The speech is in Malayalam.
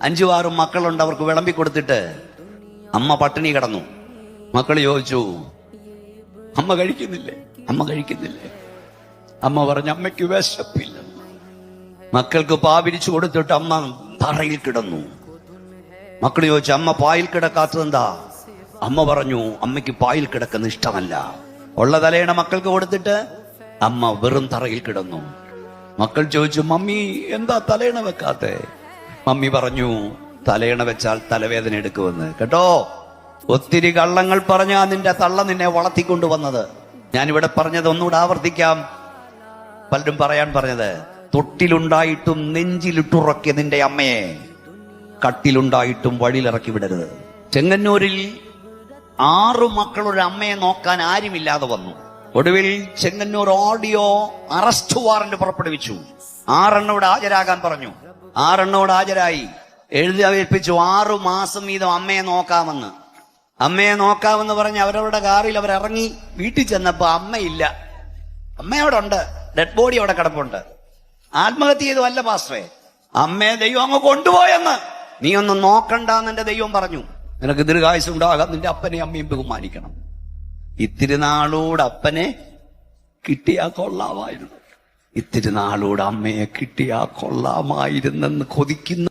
5 6 മക്കളുണ്ട്. അവർക്ക് വിളമ്പി കൊടുത്തിട്ട് അമ്മ പട്ടിണി കിടന്നു. മക്കൾ ചോദിച്ചു, അമ്മ കഴിക്കുന്നില്ലേ? അമ്മ പറഞ്ഞു, അമ്മയ്ക്ക് വിശപ്പില്ല. മക്കൾക്ക് പാപിരിച്ചു കൊടുത്തിട്ട് അമ്മ തറയിൽ കിടന്നു. മക്കൾ ചോദിച്ചു, അമ്മ പായിൽ കിടക്കാത്തതെന്താ? അമ്മ പറഞ്ഞു, അമ്മയ്ക്ക് പായിൽ കിടക്കുന്ന ഇഷ്ടമല്ല. ഉള്ള തലയണ മക്കൾക്ക് കൊടുത്തിട്ട് അമ്മ വെറും തറയിൽ കിടന്നു. മക്കൾ ചോദിച്ചു, മമ്മി എന്താ തലയണ വെക്കാത്തെ? മമ്മി പറഞ്ഞു, തലയണ വെച്ചാൽ തലവേദന എടുക്കുമെന്ന്. കേട്ടോ, ഒത്തിരി കള്ളങ്ങൾ പറഞ്ഞാ നിന്റെ തള്ള നിന്നെ വളർത്തിക്കൊണ്ടുവന്നത്. ഞാനിവിടെ പറഞ്ഞത് ഒന്നുകൂടെ ആവർത്തിക്കാം. പലരും പറയാൻ പറഞ്ഞത്, തൊട്ടിലുണ്ടായിട്ടും നെഞ്ചിലിട്ടുറക്കിയ നിന്റെ അമ്മയെ കട്ടിലുണ്ടായിട്ടും വഴിയിലിറക്കി വിടരുത്. ചെങ്ങന്നൂരിൽ 6 മക്കളുടെ അമ്മയെ നോക്കാൻ ആരുമില്ലാതെ വന്നു. ഒടുവിൽ ചെങ്ങന്നൂർ ഓഡിയോ അറസ്റ്റ് വാറന്റ് പുറപ്പെടുവിച്ചു. 6 എണ്ണോട് ഹാജരാകാൻ പറഞ്ഞു. 6 എണ്ണോട് ഹാജരായി. എഴുതി അവതരിപ്പിച്ചു 6 മാസം വീതം അമ്മയെ നോക്കാമെന്ന്. അമ്മയെ നോക്കാമെന്ന് പറഞ്ഞ് അവരവരുടെ കാറിൽ അവരിറങ്ങി. വീട്ടിൽ ചെന്നപ്പോ അമ്മയില്ല. അമ്മയോടെ ഉണ്ട്, ഡെഡ് ബോഡി അവിടെ കിടപ്പുണ്ട്. ആത്മഹത്യ ചെയ്തതല്ല പാസ്റ്ററെ, അമ്മയെ ദൈവം അങ്ങ് കൊണ്ടുപോയെന്ന്. നീ ഒന്ന് നോക്കണ്ടെന്ന് എന്റെ ദൈവം പറഞ്ഞു. നിനക്ക് ദീർഘായുസ്സുണ്ടാകാം, നിന്റെ അപ്പനെയും അമ്മയും ബഹുമാനിക്കണം. ഇത്തിരി നാളോട് അപ്പനെ കിട്ടിയാ കൊള്ളാമായിരുന്നു, ഇത്തിരി നാളോട് അമ്മയെ കിട്ടിയാ കൊള്ളാമായിരുന്നെന്ന് കൊതിക്കുന്ന